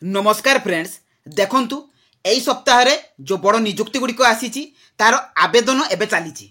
नमस्कार फ्रेंड्स देखंतु एई सप्ताह रे जो बड़ नियुक्ति गुड़िक आसी तार आवेदन एबे चली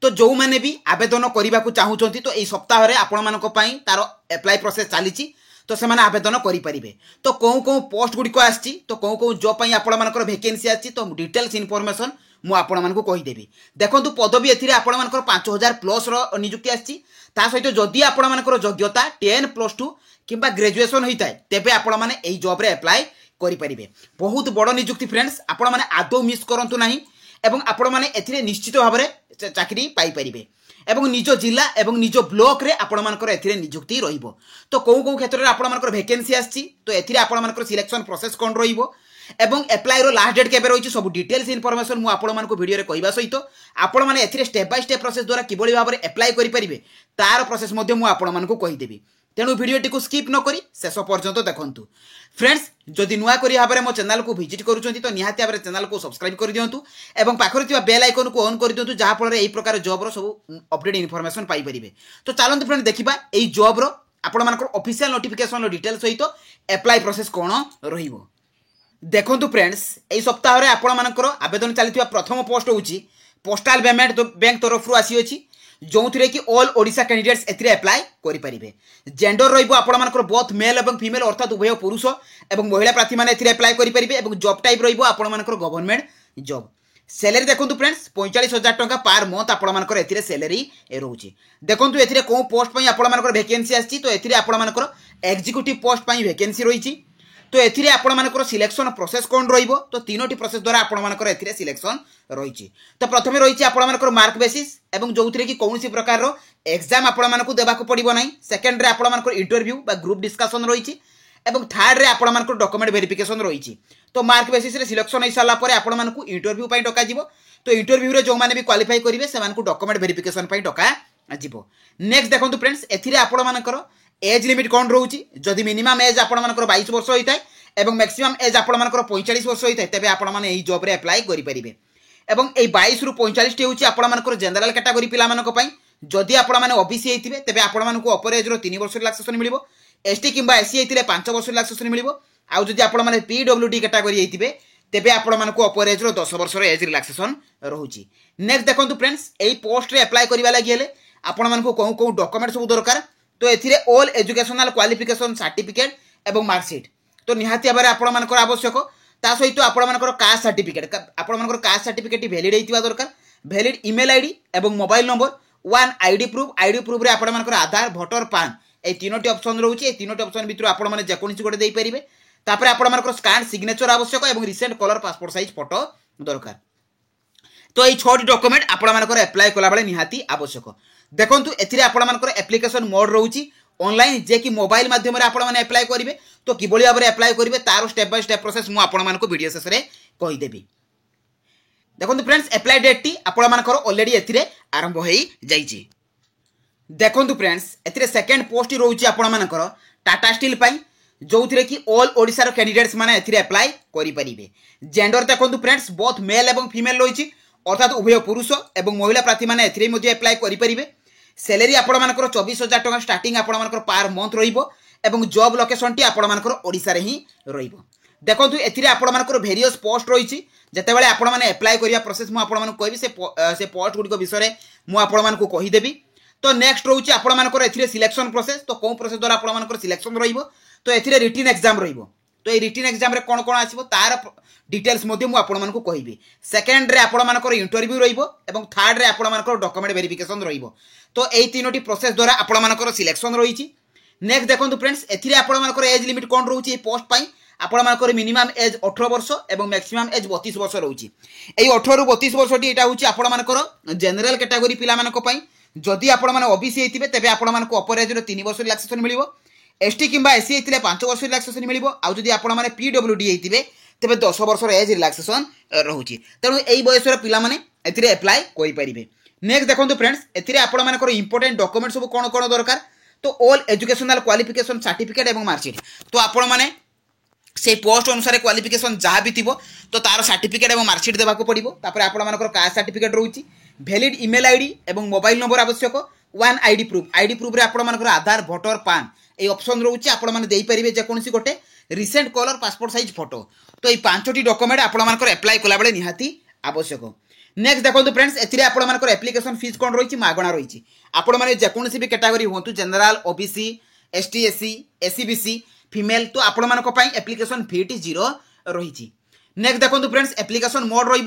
तो जो मैंने भी आवेदन करने को चाहूँगी तो यही सप्ताह रे आपण मानक पई तार एप्लाई प्रोसेस चली तो से आवेदन करें तो कौन कौन पोस्ट गुड़िक आसी तो कौन कौन जॉब पई आपण मानकर वैकेंसी आसी तो डिटेल्स इनफॉरमेशन मु आपण मानक कहीदेवी देखंतु पदवी एथिरे आपण मानकर 5000 प्लस रो नियुक्ति आसी ता सहित जदि आपण मानकर योग्यता 10+2 किंबा ग्रेजुएशन होता है तेबे आपण माने एही जॉब रे अप्लाई करि परिबे। बहुत बड़ नियुक्ति फ्रेंड्स आपण माने आदौ मिस करंतु नाही एवं आपण माने एथिरे निश्चित भाव में चाकरी पाई परिबे एवं निज जिला एवं निज ब्लॉक रे आपण मानकर एथिरे नियुक्ति रहिबो। तो कोन कोन क्षेत्र रे आपण मानकर वैकेंसी आछि तो एथिरे आपण मानकर सिलेक्शन प्रोसेस कोन रहिबो एवं एप्लाई रो लास्ट डेट केबे रहिछि सब डिटेल्स इनफॉरमेशन मु आपण मानक वीडियो रे कहबा सहित आपण माने एथिरे स्टेप बाय स्टेप प्रोसेस द्वारा किबोली भाव में अप्लाई करि परिबे तार प्रोसेस मध्ये मु आपण मानक कहिदेबी। तेणु भिडियोटी को स्किप न करी शेष पर्यंत देखंतु। फ्रेंड्स जदि नुआ करी भाबरे मो चैनल को विजिट करूछंती तो निहाती भाबरे चैनल को सब्सक्राइब कर दियंतु एवं पाखरे थिबा बेल आइकन को ऑन कर दियंतु जहा फल रे एई प्रकार जॉब रो सब अपडेट इनफॉरमेशन पाई परिबे। तो चलंतु फ्रेंड देखिबा एई जॉब रो आपण मानकर ऑफिशियल नोटिफिकेशन रो डिटेल्स सहित अप्लाई प्रोसेस कोन रहिबो। देखंतु फ्रेंड्स एई सप्ताह रे आपण मानकर आवेदन चलिथिबा प्रथम पोस्ट होउची पोस्टल पेमेंट बैंक तरफ रु आसी अछि जो थी कि ऑल ओडिशा कैंडिडेट्स एथिरे अप्लाई करि परिबे। जेंडर रहिबो आपण मानकर बोथ मेल एवं फीमेल अर्थात उभय पुरुष एवं महिला प्रार्थी माने एथिरे अप्लाई करि परिबे एवं जॉब टाइप रहिबो आपण मानकर गवर्नमेंट जॉब। सैलरी देखंतु फ्रेंड्स 45,000 टंका पर मंथ आपण मानकर एथिरे सैलरी रहउची। देखंतु एथिरे को पोस्ट पई आपण मानकर वैकेंसी आछि तो एथिरे आपण मानकर एग्जीक्यूटिव पोस्ट पई वैकेंसी रहिची तो एथिरे आपण मानकर सिलेक्शन प्रोसेस कोन रहिबो तो तीनोटी प्रोसेस द्वारा आपण मानकर एथिरे सिलेक्शन रहिची। तो प्रथमे रहिची आपण मानकर मार्क बेसिस एवं जोथिरे कि कोनोसी प्रकार रो एग्जाम आपण मानकु देबाकू पड़िबो नाही। सेकंड रे आपण मानकर इंटरव्यू बा ग्रुप डिस्कशन रहिची एवं थर्ड रे आपण मानकर डॉक्यूमेंट वेरिफिकेशन रहिची। तो मार्क बेसिस रे सिलेक्शन होई साला परे आपण मानकु इंटरव्यू पई डका जिवो तो इंटरव्यू रे जो माने भी क्वालिफाई करिवे से मानकु डॉक्यूमेंट वेरिफिकेशन पई डका जिवो। नेक्स्ट देखंतु फ्रेंड्स एथिरे आपण मानकर एज लिमिट कोन रहउची जदि मिनिमम एज आपण मानकर 22 वर्ष होइताय एवं मैक्सिमम एज आपण मानकर 45 वर्ष होइताय तबे आपण माने एही जॉब रे अप्लाई करि परिबे। एवं ए 22 रु 45 टी होची आपण मानकर जनरल कैटेगरी पिला मानक पई जदि आपण माने ओबीसी हेतिबे तबे आपण मानकु अपर एज रो 3 वर्ष रिलैक्सेशन मिलिबो। एसटी किंबा एससी हेतिले 5 वर्ष रिलैक्सेशन मिलिबो। आ जदि आपण माने पीडब्ल्यूडी कैटेगरी हेतिबे तबे आपण मानकु अपर एज रो 10 वर्ष रो एज रिलैक्सेशन रहउची। नेक्स्ट देखंतु फ्रेंड्स एही पोस्ट रे अप्लाई करिवा लागि हेले आपण मानकु कोन कोन डॉक्यूमेंट सब दरकार तो एथिरे ऑल एजुकेशनल क्वालिफिकेशन सर्टिफिकेट एवं मार्कशीट तो निहाती भाबरे आपण मानकर आवश्यक ता सहित आपण मानकर कास्ट सर्टिफिकेट आपण मानकर कास्ट सर्टिफिकेट वैलिड हेतिबा दरकार वैलिड ईमेल आईडी एवं mobile number one ID proof रे आपण मानकर आधार वोटर पान ए तीनोटी ऑप्शन रहउची। ए तीनोटी ऑप्शन भितर आपण माने जेकोनिसी गोटे देई परिबे। तापर आपण मानकर स्कैन सिग्नेचर आवश्यक एवं recent colour passport size photo दरकार। तो ये 6 डॉक्यूमेंट आपण मानकर अप्लाई कला बेले निहाती आवश्यक। देखंतु एथिरे आपण मानकर एप्लिकेशन मोड रहउची ऑनलाइन जे कि मोबाइल माध्यम रे आपण माने अप्लाई करिवे तो किबोली भाबरे अप्लाई करिवे तार स्टेप बाय स्टेप प्रोसेस मु आपण मानको वीडियो शेष रे कहि देबी। देखंतु फ्रेंड्स अप्लाई डेट टी आपण मानकर ऑलरेडी एथिरे आरंभ होई जाईची। देखंतु फ्रेंड्स एथिरे सेकंड पोस्ट रहउची आपण मानकर टाटा स्टील पई जोथिरे कि ऑल ओडिसा रो कैंडिडेट्स माने एथिरे अप्लाई करि परिबे। जेंडर देखंतु फ्रेंड्स बोथ मेल एवं फीमेल रहिची अर्थात उभय पुरुष एवं महिला प्रार्थी माने एथिरे मध्ये अप्लाई करि परिबे। सैलरी आपण मानकर 24,000 टका स्टार्टिंग आपण मानकर पर मंथ रहिबो एवं जॉब लोकेशन टी आपण मानकर ओडिसा रे ही रहिबो। देखंतु एथिरे आपण मानकर वेरियस पोस्ट रहिची जतेबेले आपण माने अप्लाई करिया प्रोसेस मु आपण मानक कहबी से पोस्ट गुडी को विषय रे मु आपण मानक कहि देबी। तो नेक्स्ट रहउची आपण मानकर एथिरे सिलेक्शन प्रोसेस तो कोन प्रोसेस द्वारा आपण मानकर सिलेक्शन रहिबो तो एथिरे रिटन एग्जाम रहिबो। तो ए रिटन एग्जाम रे कोन कोन आसीबो तार डिटेल्स मध्ये मु आपण मानक कहबी। सेकंड रे आपण मानकर इंटरव्यू रहिबो एवं थर्ड रे आपण मानकर डॉक्यूमेंट वेरिफिकेशन रहिबो। तो एई तीनोटी प्रोसेस द्वारा आपण मानकर सिलेक्शन रहिची। नेक्स्ट देखंतु फ्रेंड्स एथिरे आपण मानकर एज लिमिट कोन रहउची ए पोस्ट पई आपण मानकर मिनिमम एज 18 वर्ष एवं मैक्सिमम एज 32 वर्ष रहउची। एई 18 रु 32 वर्ष टी एटा होची आपण मानकर जनरल कैटेगरी पिला मानक पई जदि आपण माने ओबीसी हेतिबे तबे आपण मानको अपर एज रो 3 वर्ष रिलैक्सेशन मिलिबो। एसटी किंबा एससी हेतिले 5 वर्ष रिलैक्सेशन मिलिबो। आ जदि आपण माने पीडब्ल्यूडी हेतिबे तबे 10 वर्ष रो एज रिलैक्सेशन रहउची। तेणु एई बयस रो पिला माने एथिरे अप्लाई करि परिबे। नेक्स्ट देखंतु फ्रेंड्स एथिरे आपण मानकर इंपोर्टेंट डॉक्यूमेंट सब कोन कोन दरकार तो ऑल एजुकेशनल क्वालिफिकेशन सर्टिफिकेट एवं मार्कशीट तो आपण माने से पोस्ट अनुसार क्वालिफिकेशन जहाँ भी थी तो तार सर्टिफिकेट एवं मार्कशीट देवाक पड़ो। तापर आपण मानकर कास्ट सर्टिफिकेट रहउची वैलिड ईमेल आईडी एवं मोबाइल नंबर आवश्यक वन आईडी प्रूफ रे आपण मानकर आधार वोटर पान ए ऑप्शन रहउची आपण माने देई परिबे जे कोनसी गोटे recent colour passport size photo. तो ये 5टी डॉक्यूमेंट आपंकर एप्लाय कला बेले निहाती आवश्यक। नेक्स्ट देखो फ्रेंड्स एथिरे आपंकर एप्लिकेशन फीस कौन रही मागणा रही। आपण मैंने जेकोसी भी कैटेगरी हूँ general OBC ST SC SCBC female तो आपण एप्लिकेशन फीटी 0 रही। नेक्स्ट देखो फ्रेंड्स एप्लिकेशन मोड रही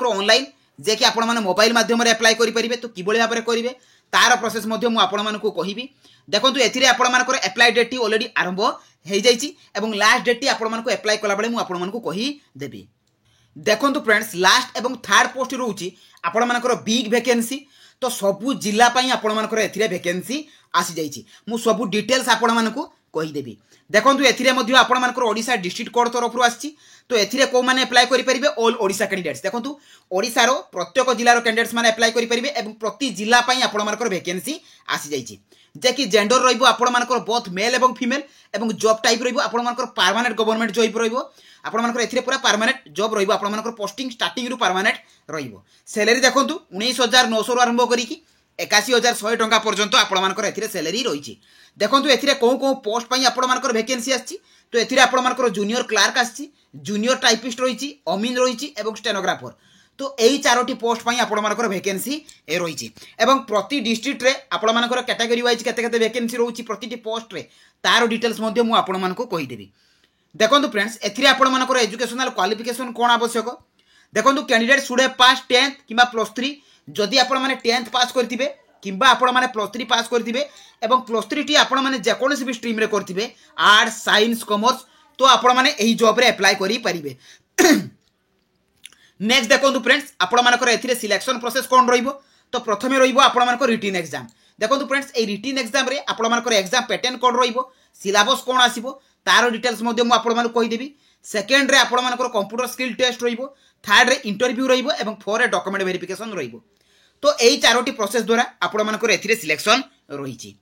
ऑनलाइन जे कि आपण मोबाइल माध्यम एप्लाय करेंगे। तो किभली भाव में करेंगे तार प्रोसेस आपको कहबी। देखो एथिरे आपंकर एप्लाय डेट ऑलरेडी आरंभ हो जाइए लास्ट डेट आपको एप्लाय कला बेले मुझे कहीदेवी। देखो फ्रेंड्स लास्ट एवं थर्ड पोस्ट रोचे आपंकर बिग वैकेंसी। तो सबू जिला आपंकर ए वैकेंसी आसी जाइए मु सबू डिटेल्स आपको कहीदेवी। देखो एथिरे आपंकर ओडिशा डिस्ट्रिक्ट कोड तरफ आसी। तो एथिरे को माने एप्लाय करेंगे ऑल ओडिशा कैंडिडेट्स। देखो ओडिशार प्रत्येक जिलार कैंडिडेट्स माने एप्लाय करेंगे और प्रति जिला आपंकर वैकेंसी आसी जाइए जे कि जेंडर रही बोथ मेल और फीमेल और जॉब टाइप रही परमानेंट गवर्नमेंट जॉब रही पूरा परमानेंट जॉब रही पोस्टिंग स्टार्टिंग रु परमानेंट रही। सैलरी देखो 19,900 आरंभ करी 81,100 टंका पर्यंत आपंकर ए सैलरी रही। देखो ए कौ कौ पोस्ट आपंकर वैकेंसी आसी। तो एथिरे आपंकर जूनियर क्लार्क आसी जूनियर टाइपिस्ट रही अमीन रही स्टेनोग्राफर। तो यही 4टी पोस्ट आपंकर वैकेंसी रही। प्रति डिस्ट्रिक्ट रे आपंकर कैटेगरी वाइज केते वैकेंसी रही प्रति पोस्ट रे तार डिटेल्स आपको कहीदेवी। देखो फ्रेंड्स एथिरे आपंकर एजुकेशनल क्वालिफिकेशन कौन आवश्यक। देखो candidate should have pass 10th कि +3 जदि आपण माने 10th पास करथिबे किंबा आपण माने +3 पास करथिबे एवं +3 टी आपण माने जेकोनोसी भी स्ट्रीम रे करथिबे आर्ट्स साइंस कॉमर्स तो आपण माने एही जॉब रे अप्लाई करि परिबे। नेक्स्ट देखो फ्रेंड्स आपंकर ए सिलेक्शन प्रोसेस कौन रही। तो प्रथम रही रिटन एग्जाम। देखो फ्रेंड्स ये रिटन एग्जाम रे आपंकर एग्जाम पैटर्न कौन रही सिलेबस कौन आसो तार डिटेल्स आपको कहीदेवी। सेकेंड रे आपंकर कंप्यूटर स्किल टेस्ट रही। थर्ड रे इंटरव्यू रही और 4 रे डॉक्यूमेंट वेरिफिकेशन रही। तो यही 4टी प्रोसेस द्वारा आपंकर ए सिलेक्शन रही।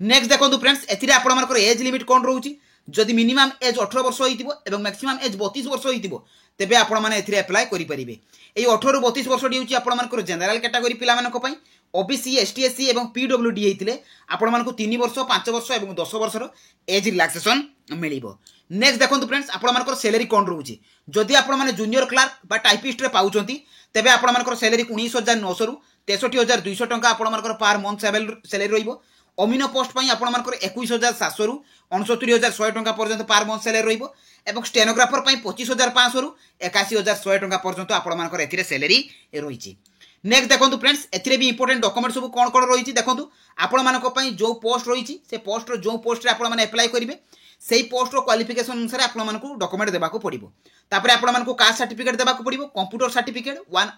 नेक्स्ट देखो फ्रेंड्स एपंकर एज लिमिट कौन रोचे जदि मिनिमम एज 18 वर्ष हो मैक्सिमम एज 32 वर्ष हो तेबे आपण माने एथिरे अप्लाई करि परिबे। एई 18 रु 32 वर्ष होउची आपण मानकर जनरल कैटेगरी पिला मानक पई ओबीसी एसटी एससी एवं पीडब्ल्यूडी हेतिले आपण मानकु 3 वर्ष 5 वर्ष एवं 10 वर्षर एज रिलैक्सेशन मिलिबो। नेक्स्ट देखो फ्रेंड्स आपण मानकर सैलरी कोन रोची जदि आपण माने जूनियर क्लार्क बा टाइपिस्ट रे पाउचंती तेबे आपण मानकर सैलरी 19,900 रु 63,200 टंका आपण मानकर पर मंथ सैलरी रहिबो। अमीनो पोस्ट पई आपण मानकर 21,700 रु 69,100 टंका पर्यंत पर मंथ सैलरी रहिबो एवं स्टेनोग्राफर पई 25,500 रु 81,100 टंका पर्यंत आपण मानकर एथिरे सैलरी रहिछि। नेक्स्ट देखो फ्रेंड्स एथिरे भी इंपोर्टेंट डॉक्यूमेंट सब कोन कोन रहिछि देखो आपण मानक पई जो पोस्ट रहिछि से पोस्ट रो जो पोस्ट रे आपण माने अप्लाई करिवे सेही पोस्ट रो क्वालिफिकेशन अनुसार आपण मानकु डॉक्यूमेंट देबाको पड़िबो। तापर आपण मानकु कास्ट सर्टिफिकेट देबाको पड़िबो कंप्यूटर सर्टिफिकेट 1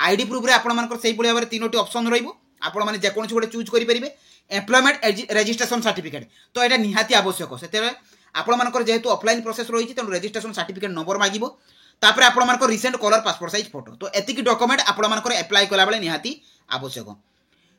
आईडी प्रूफ रे आपण मानकर सेही बलिया बारे 3टी ऑप्शन रहिबो आपण माने जे कोनसी गोटे चूज करि परिबे। एम्प्लॉयमेंट रजिस्ट्रेशन सर्टिफिकेट तो एटा निहाती आवश्यक सेते आपण मानकर जेहेतु ऑफलाइन प्रोसेस रही तेणु रजिस्ट्रेशन सर्टिफिकेट नंबर मागिबो। तापर आपण मानकर recent colour passport size photo तो एतिकी डॉक्यूमेंट आपण मानकर अप्लाई कला बेले निहाती आवश्यक।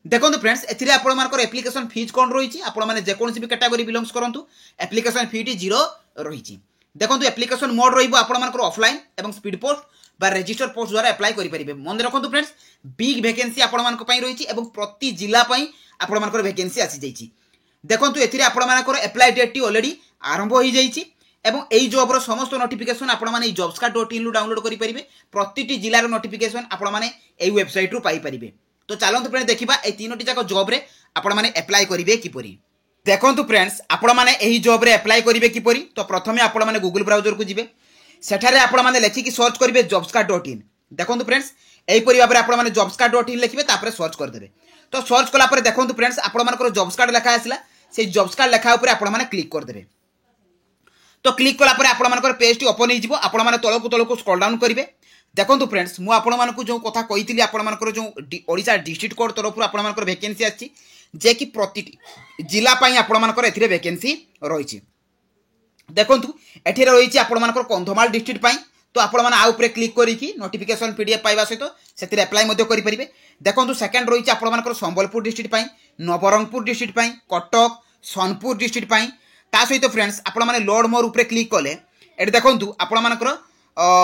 देखो फ्रेंड्स एथिरे आपण मानकर एप्लिकेशन फीस कोन रही आपण माने जे कोनसी भी कैटेगरी बिलोंग्स करंतु एप्लिकेशन फीटी 0 रही। देखो एप्लिकेशन मोड रही आपण मानकर ऑफलाइन एवं स्पीड पोस्ट बा रजिस्टर पोस्ट द्वारा अप्लाई करि परिबे। मन रखंतु फ्रेंड्स बिग वैकेंसी आपण मानक पई रही एवं प्रति जिला पई आपण मानकर वैकेंसी आसी जाइछि। देखो एथिरे आपण मानकर अप्लाई डेट ऑलरेडी आरंभ हो जाइछि एवं एई जॉब रो समस्त नोटिफिकेशन आपण माने jobscard.in रु डाउनलोड करि परिबे। प्रतिटी जिल्लार नोटिफिकेशन आपण माने एई वेबसाइट रु पाई परिबे। तो चलंतु फ्रेंड्स देखिबा ए तीनोटी जाक जॉब रे आपण माने अप्लाई करिवे किपरि। देखंतु फ्रेंड्स आपण माने एही जॉब रे अप्लाई करिवे किपरि। तो प्रथमे आपण माने गूगल ब्राउजर को जिवे सेठारे आपण माने लेखि कि सर्च करिवे jobscard.in। देखंतु फ्रेंड्स एही परि भाबरे आपण माने jobscard.in लिखिबे तापर सर्च कर देबे। तो सर्च कला पर देखंतु फ्रेंड्स आपण मानकर jobscard लेखा आसिला से jobscard लेखा ऊपर आपण माने क्लिक कर देबे। तो क्लिक कला पर आपण मानकर पेज टी ओपन हो जिवो आपण माने तळकु स्क्रॉल डाउन करिवे। देखंतु फ्रेंड्स मु आपण मानकु जो कथा कहितली आपण मानकर जो ओडिसा डिस्ट्रिक्ट कोड तरफ आपण मानकर वैकेंसी आछि जे कि प्रतिटी जिला पई आपण मानकर एथिरे वैकेंसी रहिछि। देखंतु एठी रहिछि आपण मानकर कंधमाल डिस्ट्रिक्ट पई तो आपण माने आ ऊपर क्लिक करी कि नोटिफिकेशन पीडीएफ पाइबा सहित सेतिरे अप्लाई मध्ये करि परिबे। देखंतु सेकंड रहिछि आपण मानकर संबलपुर डिस्ट्रिक्ट पई नवरंगपुर डिस्ट्रिक्ट पई कटक सोनपुर डिस्ट्रिक्ट पई ता सहित फ्रेंड्स आपण माने लोड मोर ऊपर क्लिक कले एठी देखंतु आपण मानकर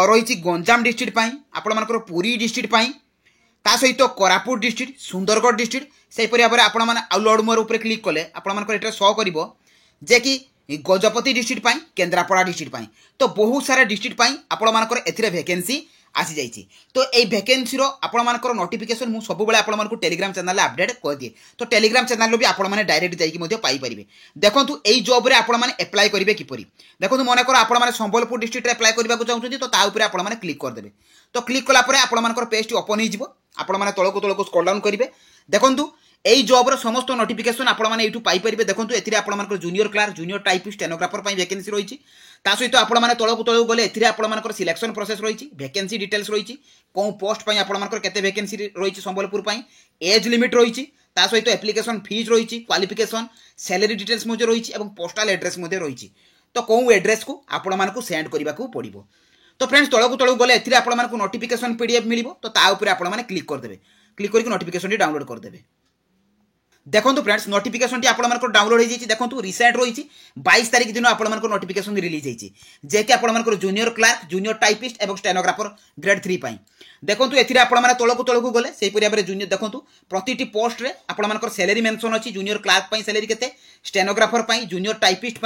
रही गंजाम डिस्ट्रिक्ट पई आपण मानकर पुरी डिस्ट्रिक्ट पई ता सहित कोरापुट डिस्ट्रिक्ट सुंदरगढ़ डिस्ट्रिक्ट सेही परि भाबरे आपण माने लोड मोर ऊपर क्लिक कले आपण मानकर एटा शो करिवो जे कि गजपति डिस्ट्रिक्ट केन्द्रापड़ा डिस्ट्रिक्ट तो बहुत सारा डिस्ट्रिक्ट आपण मानकर एथिरे वैकेंसी आसी जाइए। तो ये वैकेंसी आपण मानकर नोटिफिकेशन मुझे सब आपको टेलीग्राम चैनल अपडेट कर दिए। तो टेलीग्राम चैनल भी आपण मैंने डायरेक्ट जाइए पाइपर। देखो यही जॉब आपण मैंने एप्लाय करेंगे किपरि। देखो मनकर आपण मैंने संबलपुर डिस्ट्रिक्ट एप्लाय करने चाहते तो ताऊपर आपण मैंने क्लिक करदे। तो क्लिक कलापर आपर पेज ओपन हो तौक स्क्रॉल डाउन करेंगे। देखो यही जॉब समस्त नोटिफिकेशन आपने पाइपर। देखो ये आप junior Clark junior typist stenographer vacancy रही। सहित आपने तौक तौक गले आपर सिलेक्शन प्रोसेस रही वैकेंसी डिटेल्स रही कौन पोस्ट आपर केते वैकेंसी रही संबलपुर एज लिमिट रही सहित एप्लिकेशन फीस रही क्वालिफिकेशन सैलरी डिटेल्स रही पोस्टाल एड्रेस रही। तो कौन एड्रेस को आपको सेंड करने को पड़ो। तो फ्रेंड्स तौक तौक गले आपको नोटिफिकेशन पीडीएफ मिल तो आपने क्लिक करदे। क्लिक करके नोटिफिकेशन डाउनलोड करदे। देखो फ्रेंड्स नोटिफिकेशन आपको डाउनलोड हो जाए। देखो रिसेंट रही 22 तारीख दिन आपको नोटिफिकेशन रिलीज होती जे कि आपको जूनियर क्लार्क जूनियर टाइपिस्ट और स्टेनोग्राफर ग्रेड 3 देखो ये आपने तौक तौक गले से भाव में जूनियर देखो प्रति पोस्ट रे आपको सैलरी मेंशन अच्छी जूनियर क्लार्क सैलरी केते स्टेनोग्राफर जूनियर टाइपिस्ट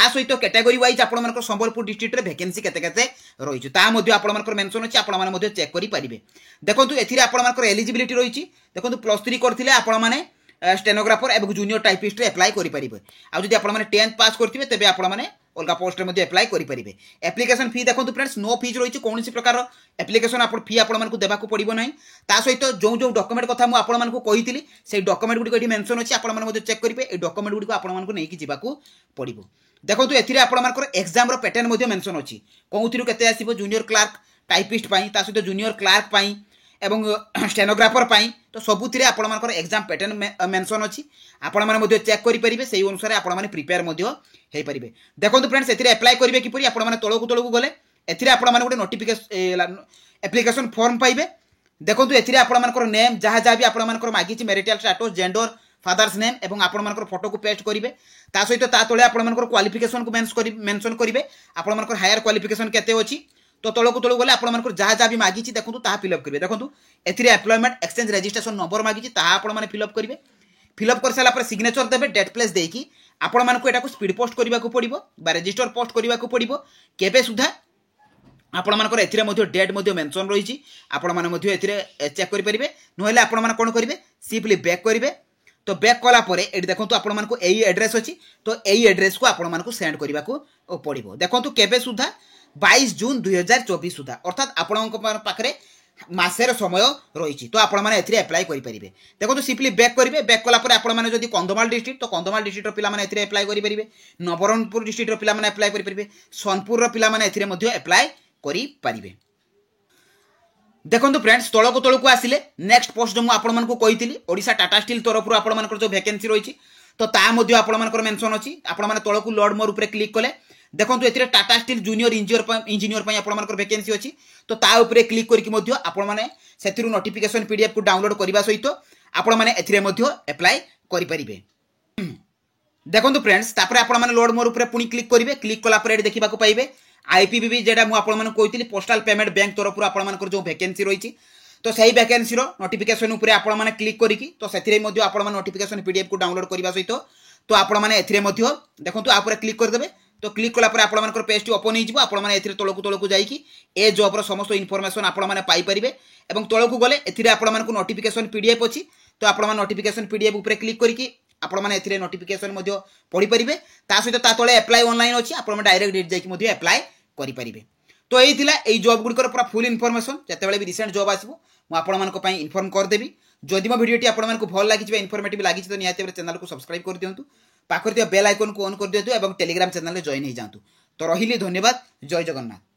सहित कैटेगरी वाइज आपको संबलपुर डिस्ट्रिक्ट रे वैकेंसी केते रही आपको मेंशन अच्छी आपने चेक करेंगे। देखो ये आपको एलिजिबिलिटी रही देखो +3 करते आपने स्टेनोग्राफर एवं जूनियर टाइपिस्ट एप्लाय करेंगे। आदि आप 10th पास करते तेज आपने अलग पोस्ट में एप्लाय करेंगे। एप्लिकेशन फी देखो फ्रेंड्स नो फीज रही कौन प्रकार एप्लिकेशन फी आपको देवाक पड़ो ना। सहित जो जो डॉक्यूमेंट कथा आपको कही से डॉक्यूमेंट गुड़िक मेंशन अच्छी आपने चेक करेंगे। ये डॉक्यूमेंट गुड़िक आपको नहीं जावाक पड़ो। देखो ये आपको एग्जाम पैटर्न मेंशन अच्छी कौन के आसो जूनियर क्लार्क टाइपिस्ट सहित जूनियर क्लार्क एवं स्टेनोग्राफर तो सबुति आपर एग्जाम पैटर्न मेंशन अच्छी आपने चेक करेंगे से अनुसार आपने प्रिपेयर हो पारे। देखो फ्रेंड्स ये एप्लाय करेंगे किपरि आपने तौक तौक गले आपने गोटे नोटिफिकेशन एप्लिकेशन फॉर्म पाइबे। देखो ये आपर नेम जहाँ जहाँ भी आपको मागिच marital status gender father's name एवं आपर फोटो को पेस्ट करेंगे। सहित तले आपको क्वालिफिकेशन को मेंशन करेंगे आपको हायर क्वालिफिकेशन केते अच्छी। तो तौक तौक गले आपको जहाँ जहाँ भी मागी देखो फिलअप करेंगे। देखो ये एम्प्लॉयमेंट एक्सचेंज रजिस्ट्रेशन नंबर मागी आपने फिलअप करेंगे। फिलअप कर सारा सिग्नेचर देवे डेट प्लेस देकी आपण मानक एटा को स्पीड पोस्ट करने को पड़ो रजिस्टर पोस्ट करने को पड़ो केबे सुधा आपण मानकर एथिरे मध्ये डेट मध्ये मेंशन रही आपण माने मध्ये एथिरे चेक करि परिबे। नहले आपण माने कोन करिवे सिंपली बैक करिवे। तो बैक कला परे एठी देखंतु आपण मानको एई एड्रेस अछि तो एई एड्रेस को आपण मानको सेंड करबा को पड़ो। देखंतु केबे सुधा 22 जून 2024 सुधा अर्थात आपण पाखरे मासेर समय रही तो आपण माने एथिरे अप्लाई करि परिबे। देखो सिंपली बैक करिवे। बैक कला परे आपण माने जदि कंधमाल डिस्ट्रिक्ट तो कंधमाल डिस्ट्रिक्ट पिला माने एथिरे अप्लाई करि परिबे। नवरंगपुर डिस्ट्रिक्ट पिला माने अप्लाई करि परिबे। सोनपुर रो पिला माने एथिरे मध्ये अप्लाई करि परिबे। देखो फ्रेंड्स तौक तौक आसिले नेक्स्ट पोस्ट जो आपण मानकु कहितली ओडिशा टाटा स्टील तरफ आपण मानकर जो वैकेंसी रही तो ता मध्ये आपण मानकर मेंशन अछि। आपण माने तौक लोड मोर ऊपर क्लिक कले देखो ये टाटा स्टील जूनियर इंजीनियर आप वैकेंसी अच्छी तो ता उपरे क्लिक करके आपण मैंने से नोटिफिकेशन पीडीएफ को डाउनलोड करने सहित आपण मैंने एप्लाय करेंगे। देखो फ्रेंड्स आपण मैंने लोड मोर ऊपर पुणी क्लिक करेंगे। क्लिक कलापर देखा पाइबे आईपीबीबी जेटा मुझे कही पोस्टाल पेमेंट बैंक तरफ आपर जो वैकेंसी रही तो सही वैकेंसी नोटिफिकेशन उपरे आपण मैंने क्लिक करी तो से नोटिफिकेशन पीडीएफ को डाउनलोड करने सहित तो आपण मैंने देखो आप क्लिक करदे। तो क्लिक कलापर आपर पेज ओपन हो तौक तौक जाकि ए जॉब समस्त इनफॉरमेशन आपने पाइपर। तौक गले आपको नोटिफिकेशन पीडीएफ अच्छी तो आप नोटिफिकेशन पीडीएफ उपर क्लिक करके आपने नोटिफिकेशन पढ़ी पारे। सहित तले अप्लाई ऑनलाइन अच्छी आप डायरेक्ट जाकि अप्लाई करेंगे। तो यही जॉब गुड़िकर पूरा फुल इनफॉरमेशन जिते भी रिसेंट जॉब आसो मुझे इनफॉर्म करदेवी। जदि मो वीडियोटी आपको भल लगी इनफॉर्मेटिव लगी तो निहाती चैनल को सब्सक्राइब कर दिंतु पाखर बेल आइकन को ऑन कर दिंतु और टेलीग्राम चैनल में जॉइन हो जातु। तो रही धन्यवाद। जय जगन्नाथ।